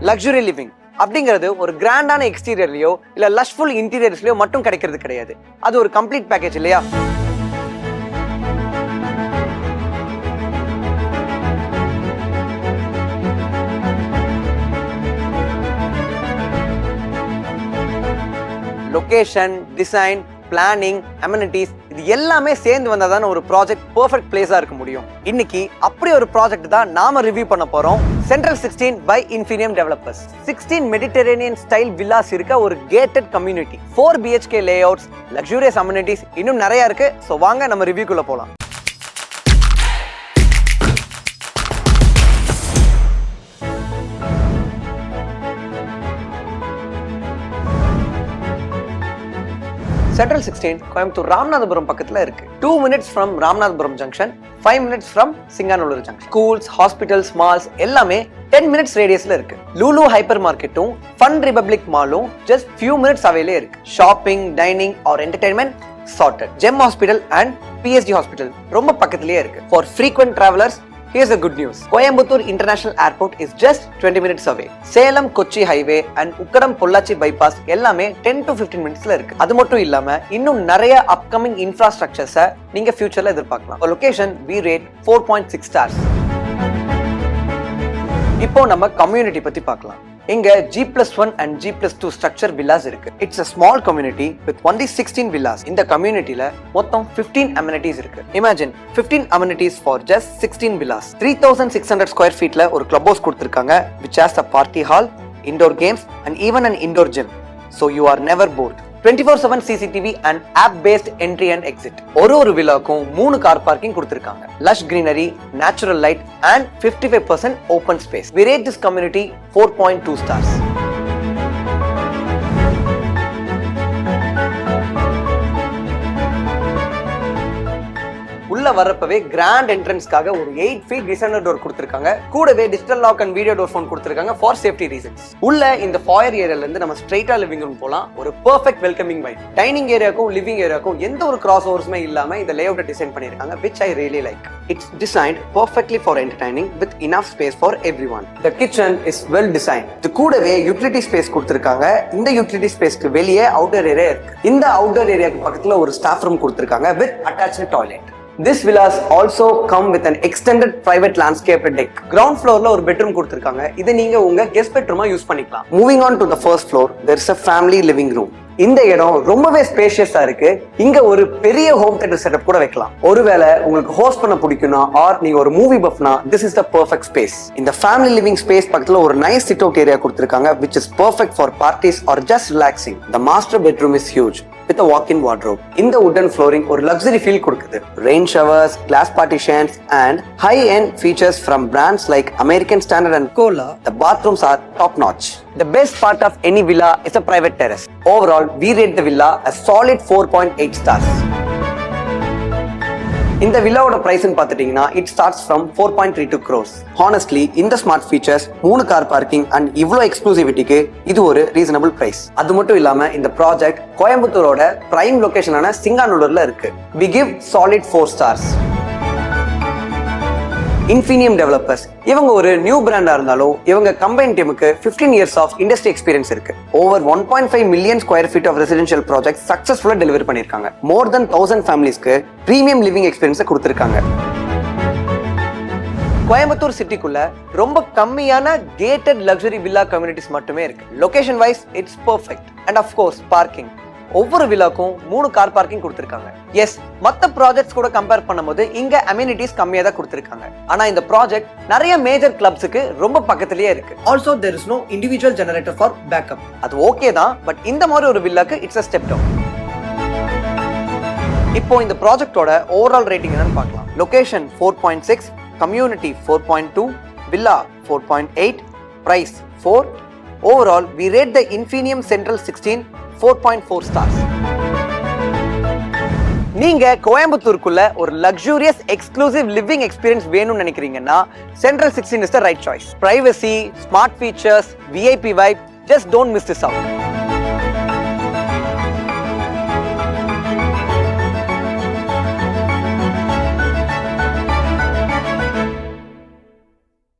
Luxury living அப்படிங்கிறது ஒரு கிராண்டான எக்ஸ்டீரியர்லயோ இல்ல லஷ்ஃபுல் இன்டீரியர்ஸ்லயோ மட்டும் கிடைக்கிறது கிடையாது. அது ஒரு கம்ப்ளீட் பேக்கேஜ் இல்லையா? லொகேஷன், டிசைன், பிளானிங், அமெனிட்டிஸ் இது எல்லாமே சேர்ந்து வந்தாதான் ஒரு ப்ராஜெக்ட் பெர்ஃபெக்ட் பிளேஸா இருக்க முடியும். இன்னைக்கு அப்படி ஒரு ப்ராஜெக்ட் தான் நாம ரிவ்யூ பண்ண போறோம். Central 16 by Infinium developers. 16 Mediterranean style villas இருக்க ஒரு gated community, 4 BHK layouts, luxurious amenities இன்னும் நிறைய இருக்கு. சோ வாங்க நம்ம ரிவ்யூக்குள்ள போலாம். சென்ட்ரல் 16 கோயம்புத்தூர் ராமநாதபுரம் பக்கத்துல இருக்கு. 2 minutes from Ramanathapuram junction, 5 minutes from Singanallur junction. Schools, hospitals, malls எல்லாமே 10 minutes ரேடியஸ்ல இருக்கு. லூலு ஹைப்பர் மார்க்கெட்டும் ஃபன் ரிபப்ளிக் மாலும் ஜஸ்ட் few minutes அவேலே இருக்கு. Shopping, dining or entertainment sorted. Gem hospital and PSG hospital ரொம்ப பக்கத்திலேயே இருக்கு. For frequent travelers, here's the good news. Coimbatore International Airport is just 20 minutes away. Salem Kochi Highway and Ukadam Pollachi bypass எல்லாமே 10 to 15 minutesல இருக்கு. அது மட்டும் இல்லாம இன்னும் நிறைய அப்கமிங் இன்ஃப்ராஸ்ட்ரக்சர்ஸை நீங்க ஃபியூச்சர்ல எதிர்பார்க்கலாம். Location we rate 4.6 stars. இப்போ நம்ம கம்யூனிட்டி பத்தி பார்க்கலாம். இங்க G+1 and G+2 structure villas இருக்கு. It's a small community with only 16 villas. இந்த கம்யூனிட்டில மொத்தம் 15 amenities இருக்கு. Imagine 15 amenities for just 16 villas. 3600 square feetல ஒரு club house கொடுத்திருக்காங்க which has a party hall, indoor games and even an indoor gym. So you are never bored. 24/7 CCTV and app-based entry and exit. ஒரு வில்லாக்கும் 3 car parking கொடுத்திருக்காங்க. Lush greenery, natural light and 55% open space. We rate this community 4.2 stars. உள்ள வரப்பவே grand என்ட்ரன்ஸ்க்காக ஒரு 8 feet designer door கொடுத்திருக்காங்க. கூடவே digital lock and video door phone கொடுத்திருக்காங்க for safety reasons. உள்ள இந்த fire ஏரியால இருந்து நம்ம ஸ்ட்ரைட்டா லிவிங் ரூம் போலாம். ஒரு பெர்ஃபெக்ட் வெல்கமிங் வைப். டைனிங் ஏரியாக்கும் லிவிங் ஏரியாக்கும் எந்த ஒரு கிராஸ் ஓவர்ஸுமே இல்லாம இந்த லேஅவுட்டை டிசைன் பண்ணிருக்காங்க which I really like. It's designed perfectly for entertaining with enough space for everyone. The kitchen is well designed. இது கூடவே யூட்டிலிட்டி ஸ்பேஸ் கொடுத்திருக்காங்க. இந்த யூட்டிலிட்டி ஸ்பேஸ்க்கு வெளியே அவுட்டர் ஏரியா இருக்கு. இந்த அவுட்டர் ஏரியாக்கு பக்கத்துல ஒரு ஸ்டாஃப் ரூம் கொடுத்திருக்காங்க with attached toilet. This villas also come with an extended private landscaped deck. Ground floorல ஒரு பெட்ரூம் கொடுத்திருக்காங்க. இதை நீங்க உங்க கெஸ்ட் பெட்ரூமா யூஸ் பண்ணிக்கலாம். Moving on to the first floor, there is a family living room. இந்த இடம் ரொம்பவே ஸ்பேஷியஸா இருக்கு. இங்க ஒரு பெரிய ஹோம் தியேட்டர் செட்டப் கூட வைக்கலாம். ஒருவேளை உங்களுக்கு ஹோஸ்ட் பண்ண பிடிக்கும்னா ஆர் நீங்க ஒரு movie பஃப்னா this is the perfect space. இந்த family living space பக்கத்துல ஒரு nice sit out area கொடுத்திருக்காங்க which is perfect for parties or just relaxing. The master bedroom is huge with a walk-in wardrobe. இந்த wooden flooring ஒரு luxury feel கொடுக்குது. Rain showers, glass partitions and high-end features from brands like American Standard and Kohler. The bathrooms are top-notch. The best part of any villa is a private terrace. Overall, we rate the villa a solid 4.8 stars. இந்த வில்லாவோட பிரைஸ்னு பார்த்துட்டீங்கன்னா it starts from 4.32 crores. Honestly, இந்த smart features, 3 car parking and இவ்வளோ எக்ஸ்க்ளூசிவிட்டிக்கு இது ஒரு reasonable price. அது மட்டும் இல்லாம இந்த ப்ராஜெக்ட் கோயம்புத்தூரோட பிரைம் லொகேஷனான சிங்காநல்லூர்ல இருக்கு. We give solid 4 stars. இன்ஃபினியம் developers இவங்க ஒரு நியூ பிராண்டா இருந்தாலும் இவங்க கம்பைன் டீமுக்கு 15 years ஆஃப் இண்டஸ்ட்ரி எக்ஸ்பீரியன்ஸ் இருக்கு. Over 1.5 million square feet of residential project சக்சஸ்ஃபுல்லா டெலிவரி பண்ணிருக்காங்க. மோர் தென் 1000 ஃபேமிலிஸ்க்கு பிரீமியம் லிவிங் எக்ஸ்பீரியன்ஸை கொடுத்திருக்காங்க. கோயம்புத்தூர் சிட்டிக்குள்ள ரொம்ப கம்மியான கேட்டட் லக்ஸரி வில்லா கம்யூனிட்டிஸ் மட்டுமே இருக்கு. Location wise it's perfect and of course parking. ஒவ்வொரு வில்லாக்கும் 3 கார் பார்க்கிங் கொடுத்திருக்காங்க. எஸ், மத்த ப்ராஜெக்ட்ஸ் கூட கம்பேர் பண்ணும்போது இங்க அமெனிட்டிஸ் கம்மியா தான் கொடுத்திருக்காங்க. ஆனா இந்த ப்ராஜெக்ட் நிறைய மேஜர் கிளப்ஸ்க்கு ரொம்ப பக்கத்திலேயே இருக்கு. Also there is no individual generator for backup. அது ஓகே தான், பட் இந்த மாதிரி ஒரு வில்லாக்கு இட்ஸ் a step down. இப்போ இந்த ப்ராஜெக்டோட ஓவரால் ரேட்டிங் என்னன்னு பார்க்கலாம். Location 4.6, community 4.2, villa 4.8, price 4. Overall we rate the Infinium Central 16 4.4 stars. நீங்க கோயம்புத்தூருக்குள்ள ஒரு லக்ஸூரியஸ் எக்ஸ்க்ளூசிவ் லிவிங் எக்ஸ்பீரியன்ஸ் வேணும்னு நினைக்கிறீங்கன்னா Central 16 is the right choice. Privacy, smart features, VIP vibe, just don't miss this out.